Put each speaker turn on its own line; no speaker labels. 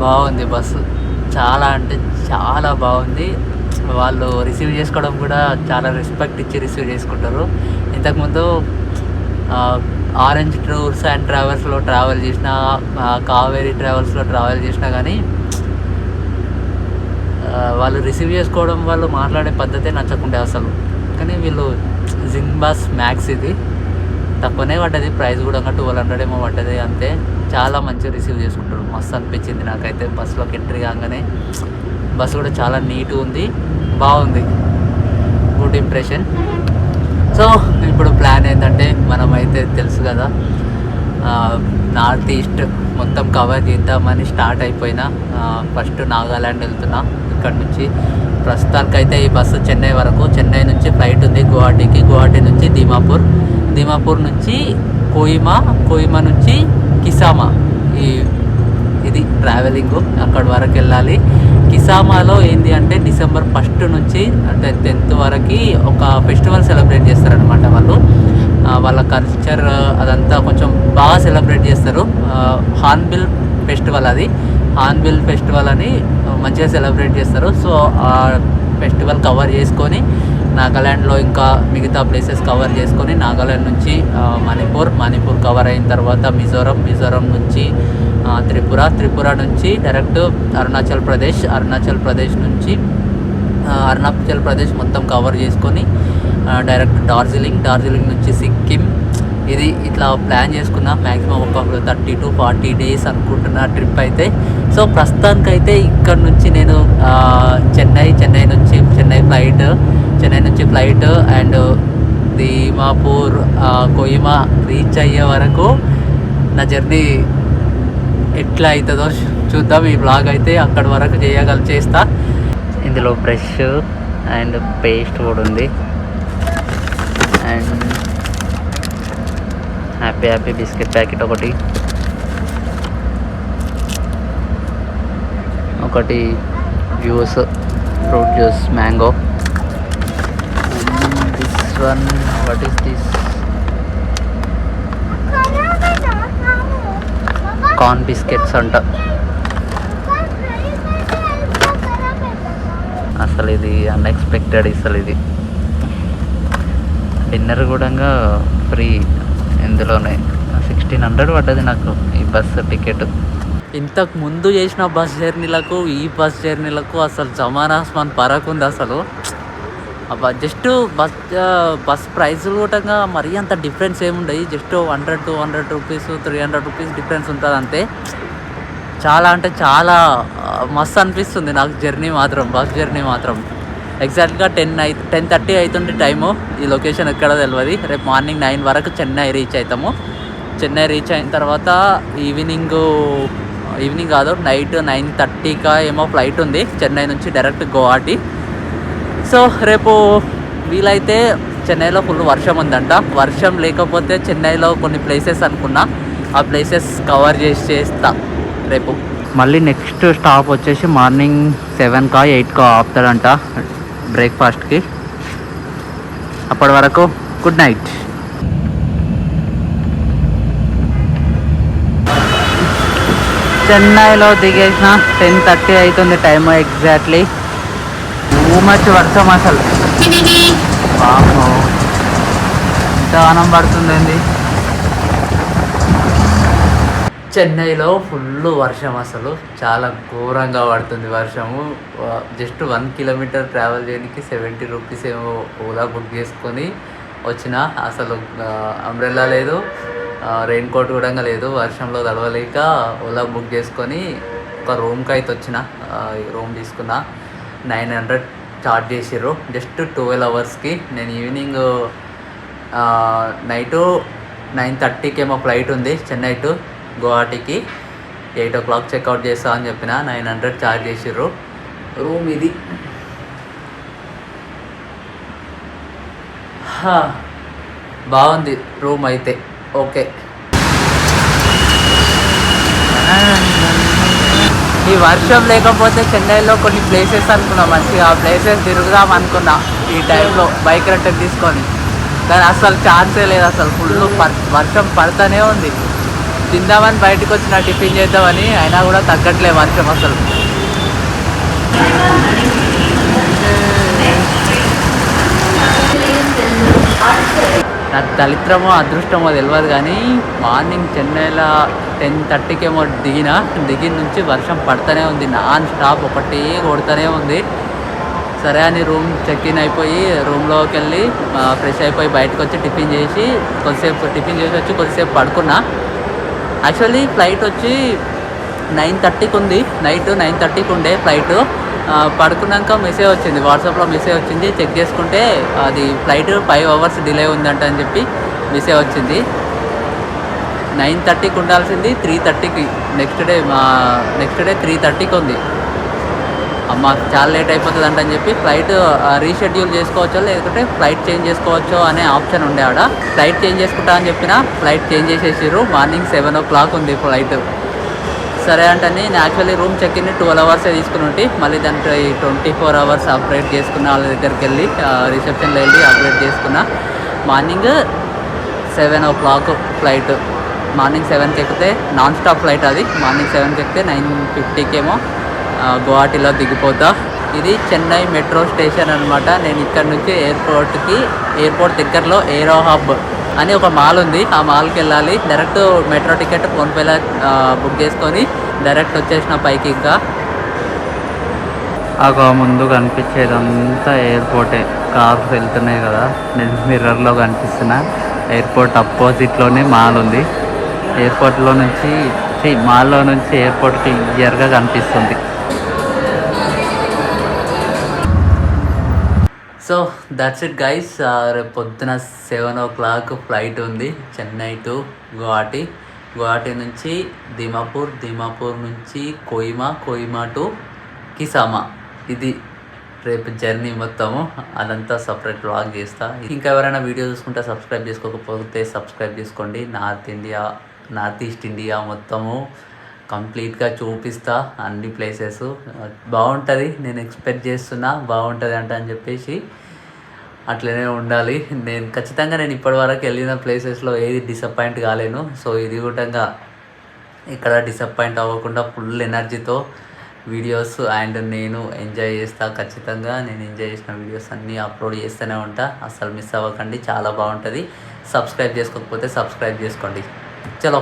బాగుంది బస్సు. చాలా అంటే చాలా బాగుంది. వాళ్ళు రిసీవ్ చేసుకోవడం కూడా చాలా రెస్పెక్ట్ ఇచ్చి రిసీవ్ చేసుకుంటారు. ఇంతకుముందు ఆరెంజ్ టూర్స్ అండ్ ట్రావెల్స్లో ట్రావెల్ చేసిన, కావేరీ ట్రావెల్స్లో ట్రావెల్ చేసినా కానీ వాళ్ళు రిసీవ్ చేసుకోవడం, వాళ్ళు మాట్లాడే పద్ధతే నచ్చకుండే అసలు. కానీ వీళ్ళు జింగ్ బస్ మ్యాక్స్ ఇది తక్కువనే పడ్డది, ప్రైస్ కూడా 1200 ఏమో పడ్డది అంతే. చాలా మంచిగా రిసీవ్ చేసుకుంటారు. మస్తు అనిపించింది నాకైతే బస్సులోకి ఎంట్రీ కాగానే. బస్సు కూడా చాలా నీట్గా ఉంది, బాగుంది, గుడ్ ఇంప్రెషన్. సో ఇప్పుడు ప్లాన్ ఏంటంటే, మనమైతే తెలుసు కదా నార్త్ ఈస్ట్ మొత్తం కవర్ చేద్దామని స్టార్ట్ అయిపోయినా. ఫస్ట్ నాగాల్యాండ్ వెళ్తున్నా ఇక్కడ నుంచి. ప్రస్తుతానికైతే ఈ బస్సు చెన్నై వరకు, చెన్నై నుంచి ఫ్లైట్ ఉంది గువాహటికి, గువాహటి నుంచి దీమాపూర్ నుంచి కోహిమా నుంచి కిసామా. ఇది ట్రావెలింగ్, అక్కడి వరకు వెళ్ళాలి. కిసామాలో ఏంటి అంటే డిసెంబర్ 1 నుంచి అంటే 10th వరకు ఒక ఫెస్టివల్ సెలబ్రేట్ చేస్తారనమాట వాళ్ళు. వాళ్ళ కల్చర్ అదంతా కొంచెం బాగా సెలబ్రేట్ చేస్తారు. హార్న్బిల్ ఫెస్టివల్, అది హార్న్బిల్ ఫెస్టివల్ అని మంచిగా సెలబ్రేట్ చేస్తారు. సో ఆ ఫెస్టివల్ కవర్ చేసుకొని నాగాల్యాండ్లో ఇంకా మిగతా ప్లేసెస్ కవర్ చేసుకొని, నాగాల్యాండ్ నుంచి మణిపూర్ కవర్ అయిన తర్వాత మిజోరం నుంచి త్రిపుర నుంచి డైరెక్ట్ అరుణాచల్ ప్రదేశ్ నుంచి అరుణాచల్ ప్రదేశ్ మొత్తం కవర్ చేసుకొని డైరెక్ట్ డార్జిలింగ్ నుంచి సిక్కిం. ఇది ఇట్లా ప్లాన్ చేసుకున్నా. మ్యాక్సిమం ఒక 30 to 40 days అనుకుంటున్నా ట్రిప్ అయితే. సో ప్రస్తుతానికైతే ఇక్కడ నుంచి నేను చెన్నై నుంచి flight and Dimapur Kohima reach అయ్యే వరకు నా జర్నీ ఎట్లా అవుతుందో చూద్దాం. ఈ బ్లాగ్ అయితే అక్కడి వరకు చేస్తా. ఇందులో బ్రష్ అండ్ పేస్ట్ కూడా ఉంది. అండ్ హ్యాపీ బిస్కెట్ ప్యాకెట్ ఒకటి juice, fruit juice, mango. This one, what is this? Corn biscuits అంట. అసలు ఇది అన్ఎక్స్పెక్టెడ్. ఇది డిన్నర్ కూడా ఫ్రీ ఇందులోనే. 1600 పడ్డది నాకు ఈ బస్సు టికెట్. ఇంతకు ముందు చేసిన బస్ జర్నీలకు ఈ బస్ జర్నీలకు అసలు జమానాస్మాన్ పరకు ఉంది అసలు. జస్ట్ బస్ ప్రైజులు కూడా మరీ అంత డిఫరెన్స్ ఏముండయి. జస్ట్ 100-200 రూపీస్, 300 రూపీస్ డిఫరెన్స్ ఉంటుంది అంతే. చాలా అంటే చాలా మస్తు అనిపిస్తుంది నాకు బస్ జర్నీ మాత్రం. ఎగ్జాక్ట్గా 10:30 అవుతుంది టైము. ఈ లొకేషన్ ఎక్కడ తెలియదు. రేపు మార్నింగ్ 9 వరకు చెన్నై రీచ్ అవుతాము. చెన్నై రీచ్ అయిన తర్వాత ఈవినింగ్ కాదు, నైట్ 9:30కా ఏమో ఫ్లైట్ ఉంది చెన్నై నుంచి డైరెక్ట్ గువాహటి. సో రేపు వీలైతే చెన్నైలో ఫుల్ వర్షం ఉందంట. వర్షం లేకపోతే చెన్నైలో కొన్ని ప్లేసెస్ అనుకున్నా, ఆ ప్లేసెస్ కవర్ చేస్తా రేపు. మళ్ళీ నెక్స్ట్ స్టాప్ వచ్చేసి మార్నింగ్ 7కా 8కా ఆపుతాడంట బ్రేక్ఫాస్ట్కి. అప్పటి వరకు గుడ్ నైట్. చెన్నైలో దిగేసిన 10:30 అవుతుంది టైము ఎగ్జాక్ట్లీ. టూ మచ్ వర్షం అసలు. వామ్మో, ఇంత ఆనం పడుతుందండి. చెన్నైలో ఫుల్ వర్షం, అసలు చాలా ఘోరంగా పడుతుంది వర్షము. జస్ట్ 1 kilometer ట్రావెల్ చేయడానికి 70 రూపీస్ ఏమో ఓలా బుక్ చేసుకొని వచ్చిన. అసలు అంబ్రెల్లా లేదు, రెయిన్ కోట్ కూడా లేదు. వర్షంలో తడవలేక ఓలా బుక్ చేసుకొని ఒక రూమ్కి అయితే వచ్చిన. రూమ్ తీసుకున్నా. 900 చార్జ్ చేసిర్రు జస్ట్ 12 hours. నేను ఈవినింగ్ నైటు 9:30కి ఏమో ఫ్లైట్ ఉంది చెన్నై టు గువాహటికి. 8 o'clock చెక్అవుట్ చేస్తా అని చెప్పిన. 900 చార్జ్ చేసిర్రు. రూమ్ ఇది. బాగుంది రూమ్ అయితే. ఓకే. ఈ వర్షం లేకపోతే చెన్నైలో కొన్ని ప్లేసెస్ అనుకున్నా మంచిగా, ఆ ప్లేసెస్ తిరుగుదాం అనుకున్నా ఈ టైంలో బైక్ రెంట్ తీసుకొని. కానీ అసలు ఛాన్సే లేదు. అసలు ఫుల్ వర్షం పడుతూనే ఉంది. తిందామని బయటకు వచ్చిన టిఫిన్ చేద్దామని, అయినా కూడా తగ్గట్లే వర్షం అసలు. నాకు దళిత్రమో అదృష్టమో తెలియదు కానీ మార్నింగ్ చెన్నైలో 10:30కేమో దిగిన నుంచి వర్షం పడుతూనే ఉంది, నాన్ స్టాప్ ఒకటి కొడుతూనే ఉంది. సరే అని రూమ్ చెక్-ఇన్ అయిపోయి రూమ్లోకి వెళ్ళి ఫ్రెష్ అయిపోయి బయటకు వచ్చి టిఫిన్ చేసి వచ్చి కొద్దిసేపు పడుకున్నా. యాక్చువల్లీ ఫ్లైట్ వచ్చి 9:30కి ఉంది, నైట్ 9:30కి ఉండే ఫ్లైట్. పడుకున్నాక మెసేజ్ వచ్చింది, వాట్సాప్లో మెసేజ్ వచ్చింది. చెక్ చేసుకుంటే అది ఫ్లైట్ 5 అవర్స్ డిలే ఉందంట అని చెప్పి మెసేజ్ వచ్చింది. 9:30కి ఉండాల్సింది 3:30కి, నెక్స్ట్ డే 3:30కి ఉంది. అమ్మ చాలా లేట్ అయిపోతుంది అంటని చెప్పి ఫ్లైట్ రీషెడ్యూల్ చేసుకోవచ్చో లేకపోతే ఫ్లైట్ చేంజ్ చేసుకోవచ్చో అనే ఆప్షన్ ఉండే ఆడ. ఫ్లైట్ చేంజ్ చేసుకుంటా అని చెప్పిన ఫ్లైట్ చేంజ్ చేసేసారు. మార్నింగ్ 7 o'clock ఉంది ఫ్లైట్. సరే అంటే నేను యాక్చువల్లీ రూమ్ చెక్-ఇన్ 12 hours తీసుకుని ఉంటే మళ్ళీ దానికి 24 hours అప్గ్రేడ్ చేసుకున్న వాళ్ళ దగ్గరికి వెళ్ళి రిసెప్షన్లో వెళ్ళి అప్గ్రేడ్ చేసుకున్న. Morning 7 o'clock flight. మార్నింగ్ 7కి ఎక్కితే నాన్ స్టాప్ ఫ్లైట్ అది. మార్నింగ్ 7కి ఎక్కితే 9:50కేమో గువాహటిలో దిగిపోతా. ఇది చెన్నై మెట్రో స్టేషన్ అనమాట. నేను ఇక్కడ నుంచి ఎయిర్పోర్ట్ దగ్గరలో ఏరో హబ్ అని ఒక మాల్ ఉంది, ఆ మాల్కి వెళ్ళాలి. డైరెక్ట్ మెట్రో టికెట్ ఫోన్పేలో బుక్ చేసుకొని డైరెక్ట్ వచ్చేసిన పైకి. ఇంకా ముందు కనిపించేదంతా ఎయిర్పోర్టే, కార్స్ వెళ్తున్నాయి కదా, నేను మిర్రర్లో కనిపిస్తున్నా. ఎయిర్పోర్ట్ అపోజిట్లోనే మాల్ ఉంది. మాల్లో నుంచి ఎయిర్పోర్ట్ క్లియర్గా కనిపిస్తుంది. So that's it guys. రేపు పొద్దున 7 o'clock ఫ్లైట్ ఉంది చెన్నై టు గువాహటి నుంచి దిమాపూర్ నుంచి కోహిమా టు కిసామా. ఇది రేపు జర్నీ మొత్తము. అదంతా సపరేట్ వ్లాగ్ చేస్తా. ఇంకా ఎవరైనా వీడియో చూసుకుంటే సబ్స్క్రైబ్ చేసుకోకపోతే సబ్స్క్రైబ్ చేసుకోండి. నార్త్ ఈస్ట్ ఇండియా మొత్తము కంప్లీట్గా చూపిస్తా, అన్ని ప్లేసెస్ బాగుంటుంది. నేను ఎక్స్పెక్ట్ చేస్తున్నా బాగుంటుంది అని చెప్పేసి అట్లనే ఉండాలి. ఖచ్చితంగా నేను ఇప్పటివరకు వెళ్ళిన ప్లేసెస్లో ఏది డిసప్పాయింట్ కాలేను. సో ఇది కూడా ఇక్కడ డిసప్పాయింట్ అవ్వకుండా ఫుల్ ఎనర్జీతో వీడియోస్ అండ్ నేను ఎంజాయ్ చేస్తా. ఖచ్చితంగా నేను ఎంజాయ్ చేసిన వీడియోస్ అన్నీ అప్లోడ్ చేస్తూనే ఉంటా, అసలు మిస్ అవ్వకండి. చాలా బాగుంటుంది. సబ్స్క్రైబ్ చేసుకోకపోతే సబ్స్క్రైబ్ చేసుకోండి. చలో.